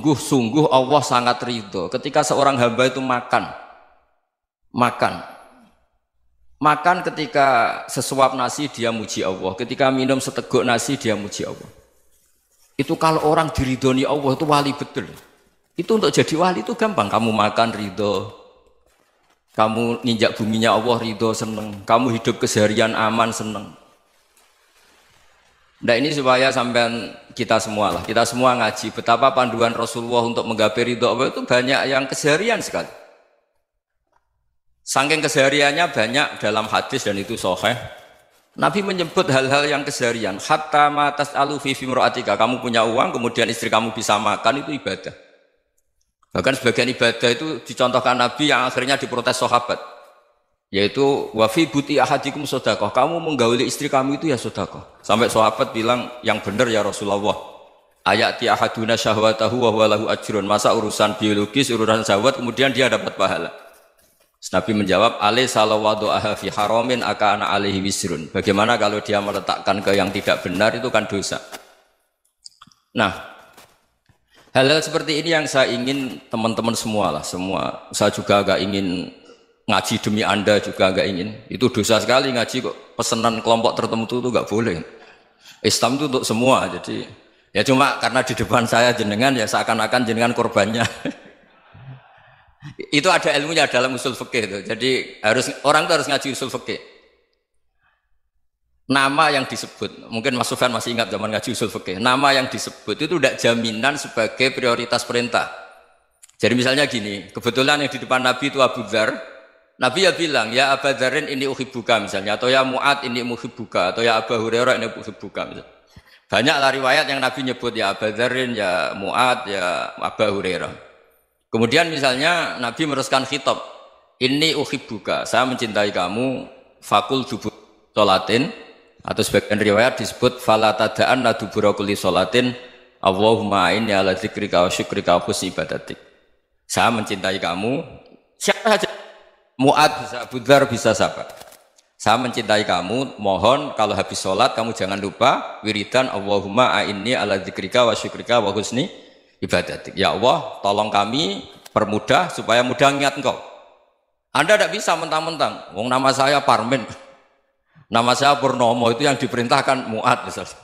Sungguh-sungguh Allah sangat ridho ketika seorang hamba itu makan. Makan ketika sesuap nasi dia muji Allah, ketika minum seteguk nasi dia muji Allah. Itu kalau orang diridhoni Allah itu wali betul. Itu untuk jadi wali itu gampang. Kamu makan ridho, kamu ninjak buminya Allah ridho seneng, kamu hidup keseharian aman seneng. Nah ini supaya sampean kita semua ngaji betapa panduan Rasulullah untuk menggapai ridho Allah itu banyak yang keseharian sekali. Saking kesehariannya banyak dalam hadis dan itu sahih. Nabi menyebut hal-hal yang keseharian. Hatta ma tas'alu fi imra'atika, kamu punya uang kemudian istri kamu bisa makan itu ibadah. Bahkan sebagian ibadah itu dicontohkan Nabi yang akhirnya diprotes sahabat. Yaitu wa fi buti ahadikum sedekah, kamu menggauli istri kamu itu ya sedekah. Sampai sahabat bilang yang benar ya Rasulullah. Ayati ahaduna syahwatahu wa huwa lahu ajrun. Masa urusan biologis, urusan syahwat kemudian dia dapat pahala. Nabi menjawab, alaysa lawadhu'aha fi haramin akana alaihi wisrun. Bagaimana kalau dia meletakkan ke yang tidak benar itu kan dosa. Nah, hal-hal seperti ini yang saya ingin teman-teman semua. Saya juga agak ingin ngaji demi Anda juga agak ingin. Itu dosa sekali ngaji kok pesanan kelompok tertentu itu enggak boleh. Islam itu untuk semua. Jadi ya cuma karena di depan saya jenengan ya seakan-akan jenengan korbannya. Itu ada ilmunya dalam usul fikih itu. Jadi orang itu harus ngaji usul fikih. Nama yang disebut, mungkin Mas Sufyan masih ingat zaman ngaji usul fikih. Nama yang disebut itu tidak jaminan sebagai prioritas perintah. Jadi misalnya gini, kebetulan yang di depan Nabi itu Abu Dzar. Nabi ya bilang, ya Abu Dzarin ini uhibbuka misalnya, atau ya Mu'ad ini uhibbuka, atau ya Abu Hurairah ini uhibbuka misalnya. Banyaklah riwayat yang Nabi nyebut ya Abu Dzarin, ya Mu'ad, ya Abu Hurairah. Kemudian misalnya Nabi meneruskan khitab, ini uhibbuka, saya mencintai kamu, fakul dubur sholatin, atau sebagian riwayat disebut falatadaan la dubura kulli sholatin, Allahumma inni ala dzikrika wa syukrika wa husni ibadatik. Saya mencintai kamu, siapa saja, Mu'ad bisa, Abu Dzar bisa siapa. Saya mencintai kamu, mohon kalau habis sholat kamu jangan lupa wiridan Allahumma inni ala dzikrika wa syukrika wa husni ibadatik. Ya Allah, tolong kami permudah supaya mudah ingat Engkau. Anda tidak bisa mentang-mentang, wong nama saya Parmin, nama saya Purnomo, itu yang diperintahkan Mu'ad misalnya.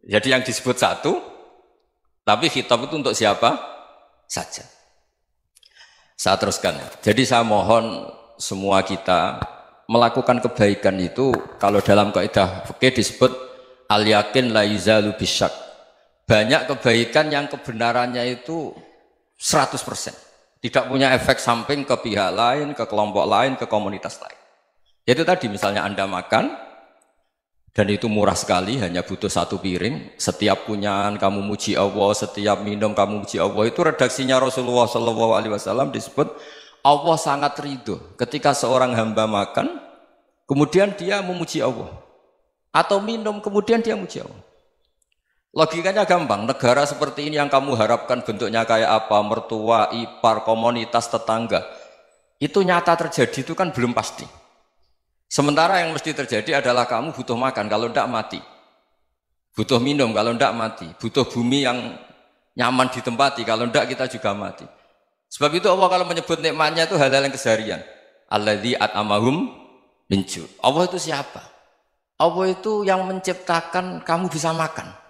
Jadi yang disebut satu, tapi khitab itu untuk siapa saja. Saya teruskan. Jadi saya mohon semua kita melakukan kebaikan itu, kalau dalam kaidah fikih disebut al-yakin la yuzalu bisyak. Banyak kebaikan yang kebenarannya itu 100%. Tidak punya efek samping ke pihak lain, ke kelompok lain, ke komunitas lain. Itu tadi misalnya Anda makan, dan itu murah sekali, hanya butuh satu piring. Setiap punyaan kamu muji Allah, setiap minum kamu muji Allah. Itu redaksinya Rasulullah SAW disebut, Allah sangat ridho ketika seorang hamba makan, kemudian dia memuji Allah. Atau minum, kemudian dia muji Allah. Logikanya gampang, negara seperti ini yang kamu harapkan bentuknya kayak apa, mertua, ipar, komunitas, tetangga, itu nyata terjadi itu kan belum pasti. Sementara yang mesti terjadi adalah kamu butuh makan, kalau tidak mati. Butuh minum, kalau tidak mati. Butuh bumi yang nyaman ditempati, kalau tidak kita juga mati. Sebab itu Allah kalau menyebut nikmatnya itu hal-hal yang keseharian. Alladzi at'amahum min ju'. Allah itu siapa? Allah itu yang menciptakan kamu bisa makan.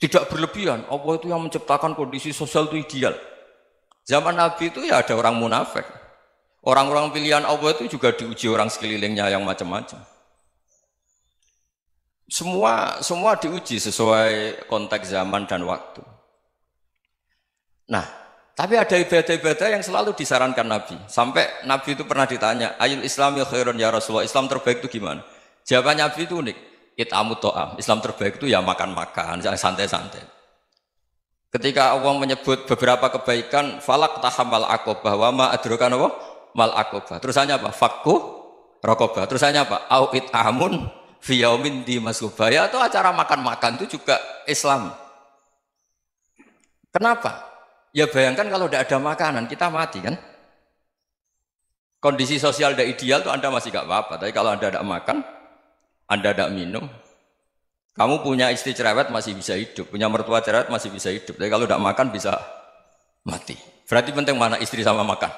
Tidak berlebihan, Allah itu yang menciptakan kondisi sosial itu ideal. Zaman Nabi itu ya ada orang munafik. Orang-orang pilihan Allah itu juga diuji orang sekelilingnya yang macam-macam. Semua diuji sesuai konteks zaman dan waktu. Nah, tapi ada ibadah-ibadah yang selalu disarankan Nabi. Sampai Nabi itu pernah ditanya, ayul islami khairun ya Rasulullah, Islam terbaik itu gimana? Jawaban Nabi itu unik. It'amut to'am, Islam terbaik itu ya makan-makan, santai-santai. Ketika Allah menyebut beberapa kebaikan, falak tahamal akobah, wa ma adrokan apa? Mal akobah. Terusannya apa? Fakku rokobah. Terusannya apa? Au it'amun fiyaumin di masubah. Ya itu acara makan-makan itu juga Islam. Kenapa? Ya bayangkan kalau tidak ada makanan, kita mati kan? Kondisi sosial tidak ideal itu Anda masih gak apa-apa, tapi kalau Anda tidak makan, Anda tidak minum, Kamu punya istri cerewet masih bisa hidup, punya mertua cerewet masih bisa hidup. Tapi kalau tidak makan bisa mati. Berarti penting mana istri sama makan?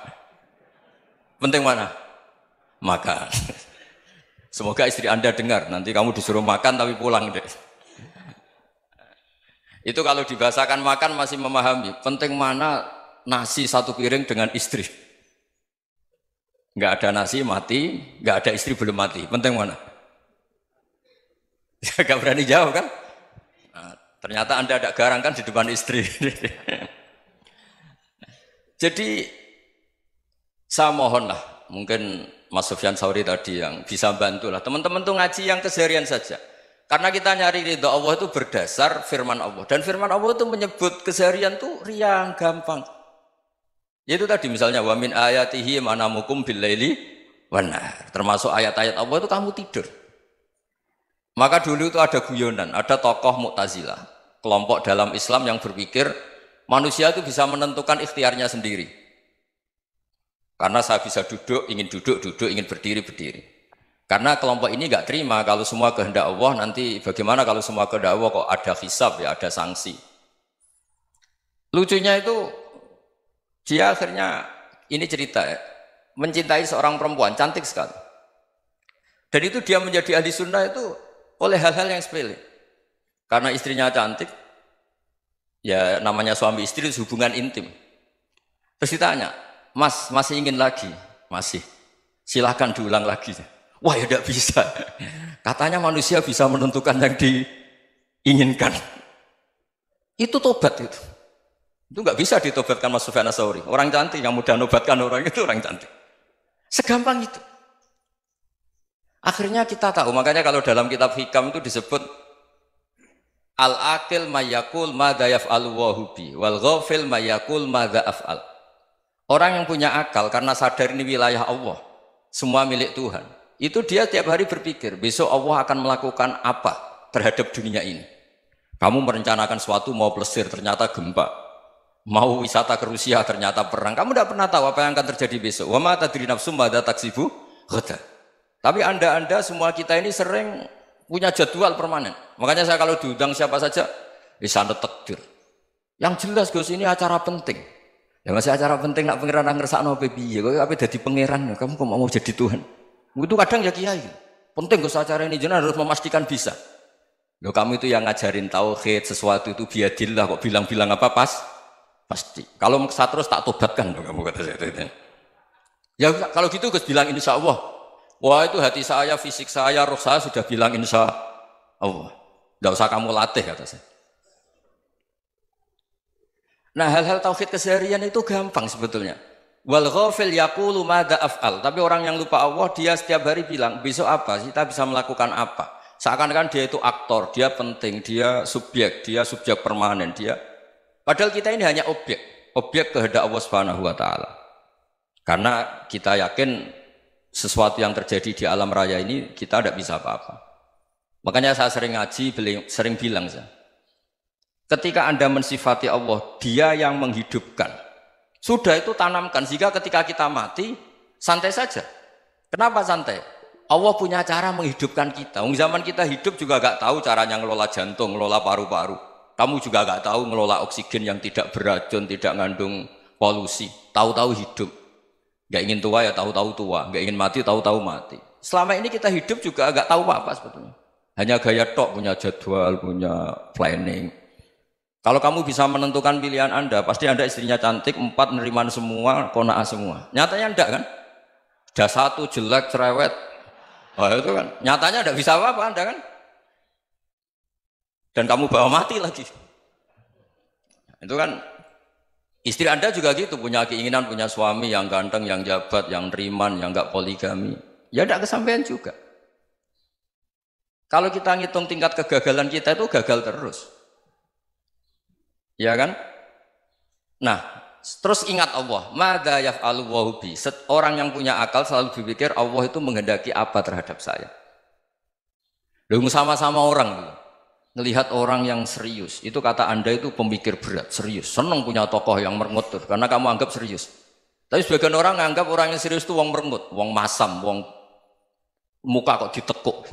Penting mana? Makan. Semoga istri Anda dengar. Nanti kamu disuruh makan tapi pulang deh. Itu kalau dibahasakan makan masih memahami. Penting mana nasi satu piring dengan istri. Nggak ada nasi mati, nggak ada istri belum mati. Penting mana? Gak berani jawab kan? Nah, ternyata Anda ada garang kan di depan istri. Jadi saya mohonlah, mungkin Mas Sufyan Sauri tadi yang bisa bantu lah. Teman-teman tuh ngaji yang keseharian saja. Karena kita nyari ridha Allah itu berdasar firman Allah. Dan firman Allah itu menyebut keseharian tuh riang, gampang. Yaitu tadi misalnya wa min ayatihi manamukum billaili wan nahar. Termasuk ayat-ayat Allah itu kamu tidur. Maka dulu itu ada guyonan, ada tokoh Mu'tazilah, kelompok dalam Islam yang berpikir manusia itu bisa menentukan ikhtiarnya sendiri. Karena saya bisa duduk, ingin berdiri, berdiri. Karena kelompok ini nggak terima kalau semua kehendak Allah, nanti bagaimana kalau semua kehendak Allah kok ada hisab ya, ada sanksi. Lucunya itu, dia akhirnya, ini cerita ya, mencintai seorang perempuan, cantik sekali. Dan itu dia menjadi ahli sunnah itu oleh hal-hal yang sepele. Karena istrinya cantik, ya namanya suami istri itu hubungan intim. Terus ditanya, Mas, masih ingin lagi? Masih. Silahkan diulang lagi. Wah ya tidak bisa. Katanya manusia bisa menentukan yang diinginkan. Itu tobat itu. Itu nggak bisa ditobatkan Mas Sufyan Ats-Tsauri. Orang cantik yang mudah nobatkan orang itu orang cantik. Segampang itu. Akhirnya kita tahu, makanya kalau dalam kitab Hikam itu disebut al-akil mayyakul madza yaf'alu wa hubi wal ghafil mayyakul madza af'al. Orang yang punya akal karena sadar ini wilayah Allah, semua milik Tuhan. Itu dia tiap hari berpikir, besok Allah akan melakukan apa terhadap dunia ini. Kamu merencanakan suatu mau plesir, ternyata gempa. Mau wisata ke Rusia, ternyata perang. Kamu tidak pernah tahu apa yang akan terjadi besok. Wa ma tadri nafsum madza taksibu ghadan. Tapi anda semua kita ini sering punya jadwal permanen. Makanya saya kalau diundang siapa saja, bisa takdir. Yang jelas Gus ini acara penting. Ya masih acara penting nak pangeran ngersakno piye? Kowe ape dadi pangeran, kamu kok mau jadi Tuhan? Itu kadang ya kiai. Penting Gus acara ini jenengan harus memastikan bisa. Loh kamu itu yang ngajarin tauhid, sesuatu itu biadillah kok bilang-bilang apa pasti. Kalau maksa terus tak tobatkan kamu kata saya. Ya kalau gitu Gus bilang insya Allah. Wah itu hati saya, fisik saya, roh saya sudah bilang insya Allah. Tidak usah kamu latih kata saya. Nah hal-hal tauhid keseharian itu gampang sebetulnya. Wal ghafil yaqulu madza af'al. Tapi orang yang lupa Allah dia setiap hari bilang besok apa? Kita bisa melakukan apa? Seakan-akan dia itu aktor, dia penting, dia subjek permanen, dia. Padahal kita ini hanya objek kehendak Allah Subhanahu wa taala. Karena kita yakin sesuatu yang terjadi di alam raya ini kita tidak bisa apa-apa. Makanya saya sering ngaji, sering bilang saya, ketika Anda mensifati Allah, dia yang menghidupkan. Sudah itu tanamkan, sehingga ketika kita mati, santai saja. Kenapa santai? Allah punya cara menghidupkan kita. Zaman kita hidup juga gak tahu caranya ngelola jantung, ngelola paru-paru. Kamu juga gak tahu ngelola oksigen yang tidak beracun, tidak mengandung polusi. Tahu-tahu hidup. Gak ingin tua ya tahu-tahu tua, gak ingin mati tahu-tahu mati. Selama ini kita hidup juga gak tahu apa sebetulnya. Hanya gaya tok, punya jadwal, punya planning. Kalau kamu bisa menentukan pilihan Anda, pasti Anda istrinya cantik, 4 neriman semua, kona'ah semua. Nyatanya enggak kan? Ada 1 jelek, cerewet. Oh itu kan, nyatanya enggak bisa apa-apa Anda kan? Dan kamu bawa mati lagi. Itu kan, istri Anda juga gitu, punya keinginan, punya suami yang ganteng, yang jabat, yang neriman, yang enggak poligami. Ya enggak kesampaian juga. Kalau kita ngitung tingkat kegagalan kita itu gagal terus. Ya kan? Nah, terus ingat Allah, madza yaf'alu wa bi. Orang yang punya akal selalu berpikir Allah itu menghendaki apa terhadap saya. Lalu sama-sama orang ngelihat orang yang serius, itu kata Anda itu pemikir berat, serius. Senang punya tokoh yang merengut karena kamu anggap serius. Tapi sebagian orang anggap orang yang serius itu wong merengut, wong masam, wong muka kok ditekuk.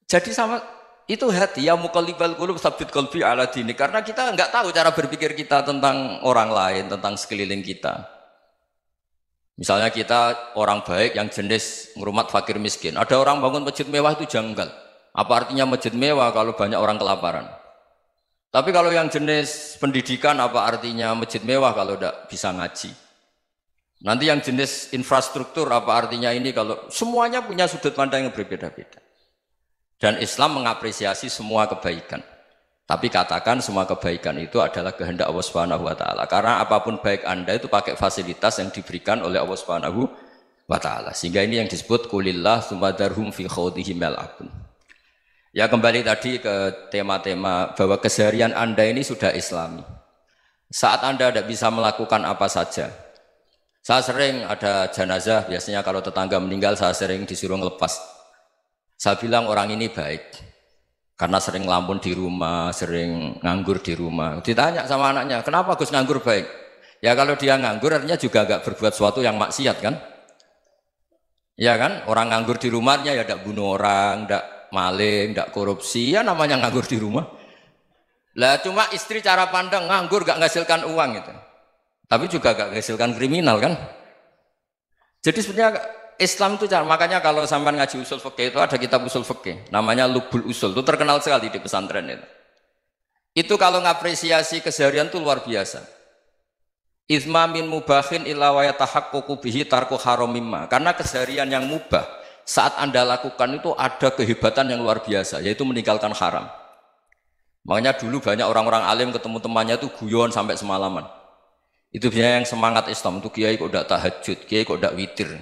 Jadi sama itu hati ya muqallibal qulub tsabbit qalbi ala dinik karena kita nggak tahu cara berpikir kita tentang orang lain, tentang sekeliling kita. Misalnya kita orang baik yang jenis ngrumat fakir miskin. Ada orang bangun masjid mewah itu janggal. Apa artinya masjid mewah kalau banyak orang kelaparan? Tapi kalau yang jenis pendidikan apa artinya masjid mewah kalau tidak bisa ngaji? Nanti yang jenis infrastruktur apa artinya ini kalau semuanya punya sudut pandang yang berbeda-beda. Dan Islam mengapresiasi semua kebaikan. Tapi katakan semua kebaikan itu adalah kehendak Allah Subhanahu wa taala. Karena apapun baik Anda itu pakai fasilitas yang diberikan oleh Allah Subhanahu wa taala. Sehingga ini yang disebut kulillah sumadarhum fi khawdihim yal'abun. Ya kembali tadi ke tema-tema bahwa keseharian Anda ini sudah Islami. Saat Anda tidak bisa melakukan apa saja. Saya sering ada jenazah, biasanya kalau tetangga meninggal saya sering disuruh ngelepas. Saya bilang orang ini baik. Karena sering ngelamun di rumah, sering nganggur di rumah. Ditanya sama anaknya, kenapa Gus nganggur baik? Ya kalau dia nganggur artinya juga agak berbuat sesuatu yang maksiat kan? Ya kan? Orang nganggur di rumahnya ya tidak bunuh orang, tidak maling, tidak korupsi, ya namanya nganggur di rumah. Lah cuma istri cara pandang nganggur gak menghasilkan uang itu. Tapi juga gak menghasilkan kriminal kan? Jadi sebenarnya Islam itu makanya kalau sampai ngaji usul fikih itu ada kitab usul fikih namanya Lubul Usul, itu terkenal sekali di pesantren itu. Itu kalau ngapresiasi keseharian itu luar biasa. Itsma min mubahin illa wa yatahaqququ bihi tarku haramimma. Karena keseharian yang mubah saat Anda lakukan itu ada kehebatan yang luar biasa, yaitu meninggalkan haram. Makanya dulu banyak orang-orang alim ketemu temannya itu guyon sampai semalaman. Itu biasanya yang semangat Islam itu kiai kok ndak tahajud, kiai kok ndak witir.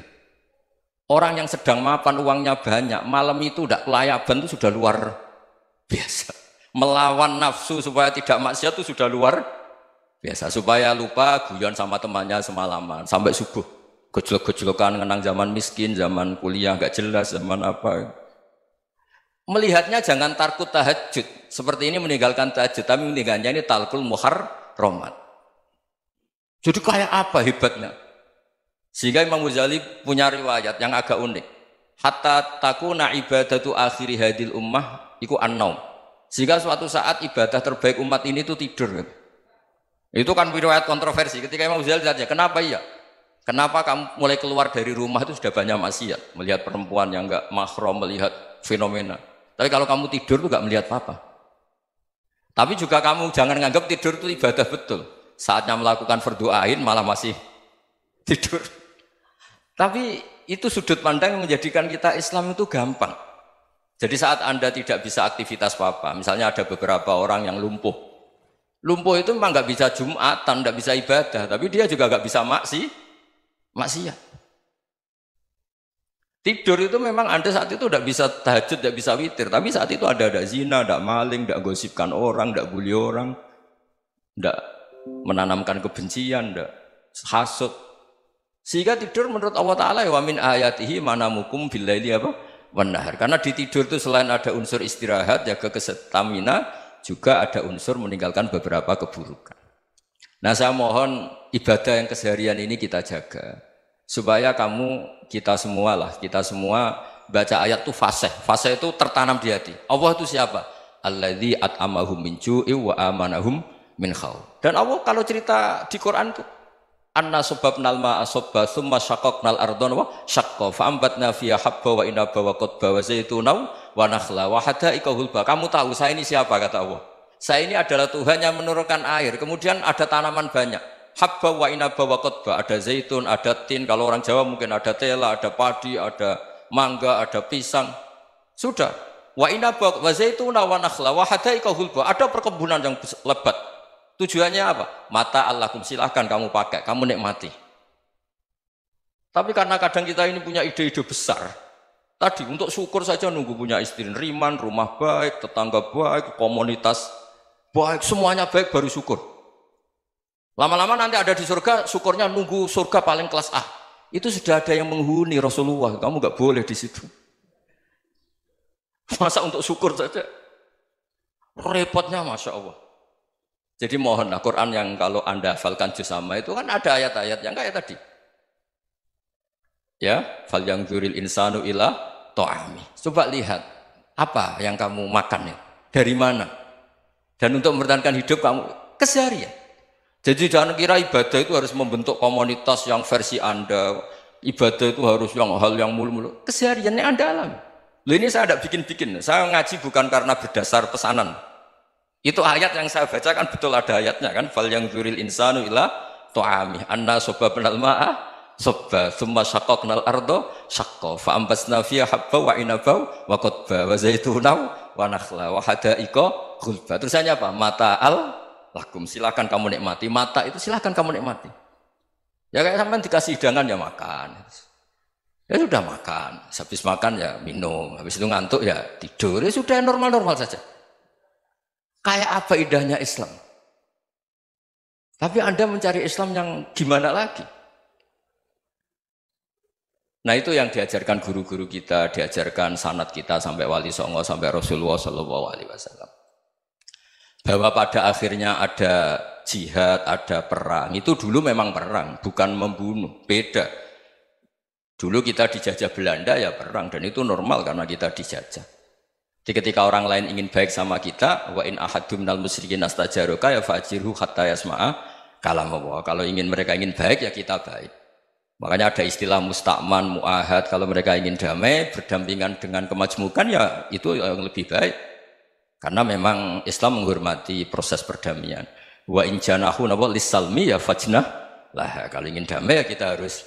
Orang yang sedang mapan uangnya banyak, malam itu tidak kelayaban itu sudah luar biasa. Melawan nafsu supaya tidak maksiat itu sudah luar biasa. Supaya lupa guyon sama temannya semalaman sampai subuh. Gejlok-gejlokan kenang zaman miskin, zaman kuliah nggak jelas, zaman apa. Melihatnya jangan tarkut tahajud. Seperti ini meninggalkan tahajud, tapi meninggalnya ini talkul muharramat. Jadi kayak apa hebatnya? Sehingga Imam Ghazali punya riwayat yang agak unik. Hatta takuna ibadatu akhiri hadil ummah iku an-naum. Sehingga suatu saat ibadah terbaik umat ini itu tidur. Itu kan riwayat kontroversi. Ketika Imam Ghazali tanya, kenapa iya? Kenapa kamu mulai keluar dari rumah itu sudah banyak maksiat? Melihat perempuan yang enggak mahram, melihat fenomena. Tapi kalau kamu tidur itu enggak melihat apa-apa. Tapi juga kamu jangan nganggap tidur itu ibadah betul. Saatnya melakukan fardu ain malah masih tidur. Tapi itu sudut pandang yang menjadikan kita Islam itu gampang. Jadi saat Anda tidak bisa aktivitas apa-apa, misalnya ada beberapa orang yang lumpuh. Lumpuh itu memang nggak bisa Jumatan, nggak bisa ibadah, tapi dia juga nggak bisa maksiat. Tidur itu memang Anda saat itu tidak bisa tahajud, tidak bisa witir, tapi saat itu ada zina, ada maling, tidak gosipkan orang, tidak bully orang, tidak menanamkan kebencian, tidak hasud. Sehingga tidur menurut Allah Ta'ala wa min ayatihi manamukum billaili apa? Wan-nahar. Karena di tidur itu selain ada unsur istirahat, jaga kestamina, juga ada unsur meninggalkan beberapa keburukan. Nah saya mohon ibadah yang keseharian ini kita jaga. Supaya kita semua baca ayat itu fasih. Fasih itu tertanam di hati. Allah itu siapa? Alladzi at'amahum min ju'i wa amanahum min khauf. Dan Allah kalau cerita di Quran itu anna sababnal ma'a sabba thumma syaqaqnal ardhan wa syaqqa fa ambatna fiha habba wa inaba wa qadba wa zaituna wa nakhla wa hadaika hulba. Kamu tahu saya ini siapa kata Allah? Saya ini adalah Tuhan yang menurunkan air. Kemudian ada tanaman banyak. Habba wa inaba wa qadba, ada zaitun, ada tin, kalau orang Jawa mungkin ada tela, ada padi, ada mangga, ada pisang. Sudah. Wa inaba wa zaituna wa nakhla wa hadaika hulba. Ada perkebunan yang lebat. Tujuannya apa? Mata Allahkum, silahkan kamu pakai, kamu nikmati. Tapi karena kadang kita ini punya ide-ide besar. Tadi untuk syukur saja nunggu punya istri riman, rumah baik, tetangga baik, komunitas baik, semuanya baik baru syukur. Lama-lama nanti ada di surga, syukurnya nunggu surga paling kelas A. Itu sudah ada yang menghuni Rasulullah, kamu nggak boleh di situ. Masa untuk syukur saja? Repotnya Masya Allah. Jadi mohonlah Quran yang kalau Anda hafalkan juz sama itu kan ada ayat-ayat yang kayak tadi. Ya, fal yang dzuril insanu ila ta'ami. Coba lihat Apa yang kamu makan ya? Dari mana? Dan untuk mempertahankan hidup kamu keseharian. Jadi jangan kira ibadah itu harus membentuk komunitas yang versi Anda. Ibadah itu harus yang hal yang mulu-mulu. Kesehariannya Anda alami. Loh ini saya tidak bikin-bikin. Saya ngaji bukan karena berdasar pesanan. Itu ayat yang saya baca kan betul ada ayatnya kan. Fal yang dzuril insanu ila ta'ami. Anna sobabnal ma'a sobba. Thumma syaqaqnal ardo syaqqa. Fa'ambasna fiha habba wa inabau wa qadba wa zaitunaw wa nakhla wa hada'iqa ghulba. Terusannya apa? Mata'al lakum. Silakan kamu nikmati. Mata itu silakan kamu nikmati. Ya kayak sampean dikasih hidangan ya makan. Ya sudah makan. Habis makan ya minum. Habis itu ngantuk ya tidur. Ya sudah normal-normal saja. Kayak apa indahnya Islam. Tapi Anda mencari Islam yang gimana lagi? Nah itu yang diajarkan guru-guru kita, diajarkan sanad kita sampai Wali Songo, sampai Rasulullah SAW. Bahwa pada akhirnya ada jihad, ada perang. Itu dulu memang perang, bukan membunuh. Beda. Dulu kita dijajah Belanda ya perang, dan itu normal karena kita dijajah. Jadi ketika orang lain ingin baik sama kita, wa in ahadum minal musyrikin astajaroka ya fajirhu hatta yasma'a kalam Allah. Kalau mereka ingin baik ya kita baik. Makanya ada istilah musta'man, mu'ahad. Kalau mereka ingin damai, berdampingan dengan kemajmukan ya itu yang lebih baik. Karena memang Islam menghormati proses perdamaian. Wa in janahu lis-salmi ya fajnah lah. Kalau ingin damai ya kita harus